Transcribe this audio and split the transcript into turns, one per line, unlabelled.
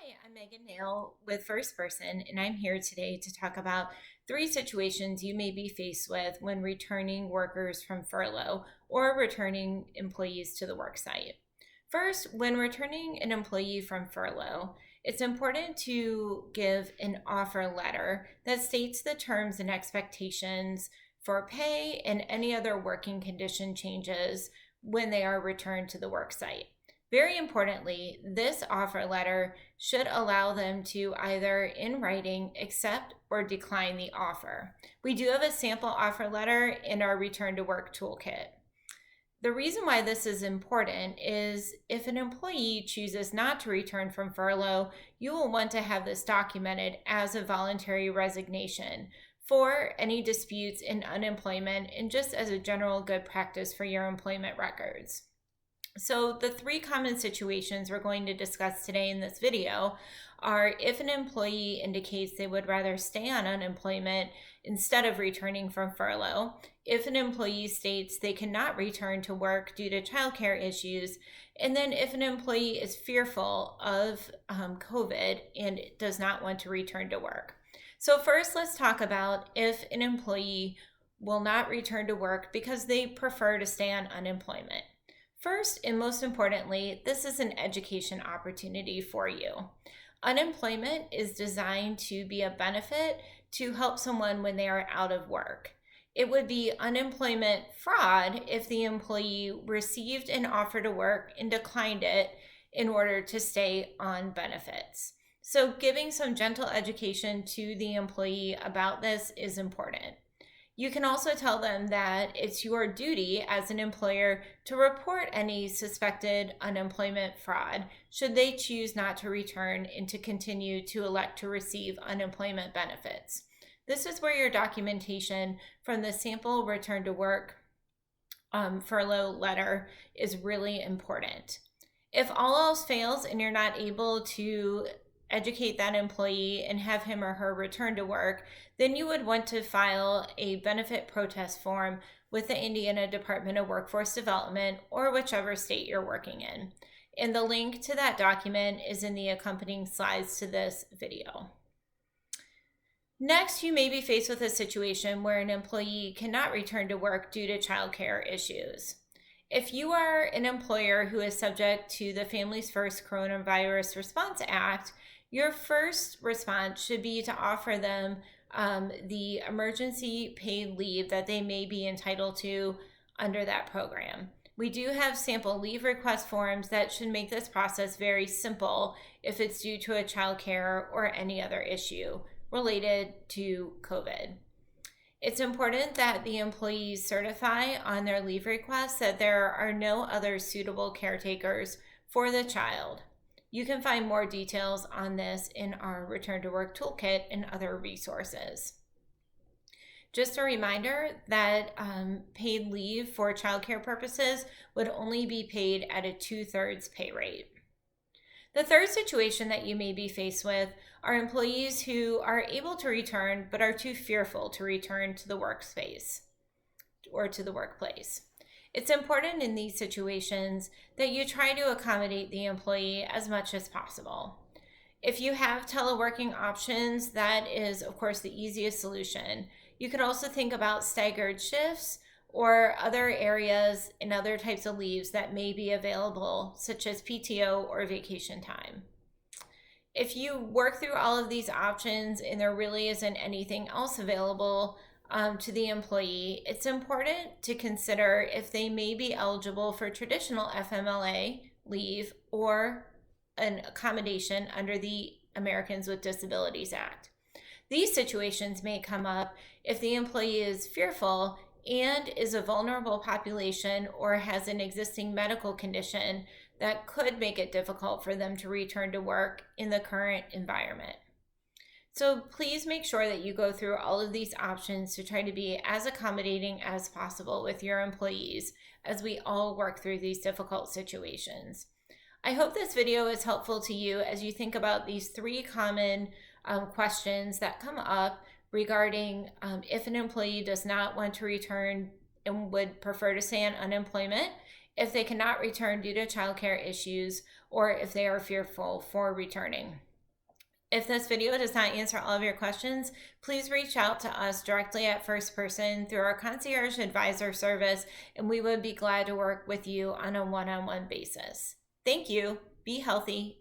Hi, I'm Megan Nail with First Person, and I'm here today to talk about three situations you may be faced with when returning workers from furlough or returning employees to the worksite. First, when returning an employee from furlough, it's important to give an offer letter that states the terms and expectations for pay and any other working condition changes when they are returned to the worksite. Very importantly, this offer letter should allow them to either in writing accept or decline the offer. We do have a sample offer letter in our return to work toolkit. The reason why this is important is if an employee chooses not to return from furlough, you will want to have this documented as a voluntary resignation for any disputes in unemployment and just as a general good practice for your employment records. So the three common situations we're going to discuss today in this video are if an employee indicates they would rather stay on unemployment instead of returning from furlough, if an employee states they cannot return to work due to childcare issues, and then if an employee is fearful of COVID and does not want to return to work. So first, let's talk about if an employee will not return to work because they prefer to stay on unemployment. First, and most importantly, this is an education opportunity for you. Unemployment is designed to be a benefit to help someone when they are out of work. It would be unemployment fraud if the employee received an offer to work and declined it in order to stay on benefits. So giving some gentle education to the employee about this is important. You can also tell them that it's your duty as an employer to report any suspected unemployment fraud should they choose not to return and to continue to elect to receive unemployment benefits. This is where your documentation from the sample return to work furlough letter is really important. If all else fails and you're not able to educate that employee and have him or her return to work, then you would want to file a benefit protest form with the Indiana Department of Workforce Development or whichever state you're working in. And the link to that document is in the accompanying slides to this video. Next, you may be faced with a situation where an employee cannot return to work due to childcare issues. If you are an employer who is subject to the Families First Coronavirus Response Act, your first response should be to offer them the emergency paid leave that they may be entitled to under that program. We do have sample leave request forms that should make this process very simple if it's due to a child care or any other issue related to COVID. It's important that the employees certify on their leave request that there are no other suitable caretakers for the child. You can find more details on this in our Return to Work Toolkit and other resources. Just a reminder that paid leave for childcare purposes would only be paid at a 2/3 pay rate. The third situation that you may be faced with are employees who are able to return but are too fearful to return to the workspace or to the workplace. It's important in these situations that you try to accommodate the employee as much as possible. If you have teleworking options, that is, of course, the easiest solution. You could also think about staggered shifts or other areas and other types of leaves that may be available, such as PTO or vacation time. If you work through all of these options and there really isn't anything else available to the employee, it's important to consider if they may be eligible for traditional FMLA leave or an accommodation under the Americans with Disabilities Act. These situations may come up if the employee is fearful and is a vulnerable population or has an existing medical condition that could make it difficult for them to return to work in the current environment. So please make sure that you go through all of these options to try to be as accommodating as possible with your employees as we all work through these difficult situations. I hope this video is helpful to you as you think about these three common questions that come up regarding if an employee does not want to return and would prefer to stay on unemployment, if they cannot return due to childcare issues, or if they are fearful for returning. If this video does not answer all of your questions, please reach out to us directly at First Person through our concierge advisor service, and we would be glad to work with you on a one-on-one basis. Thank you. Be healthy.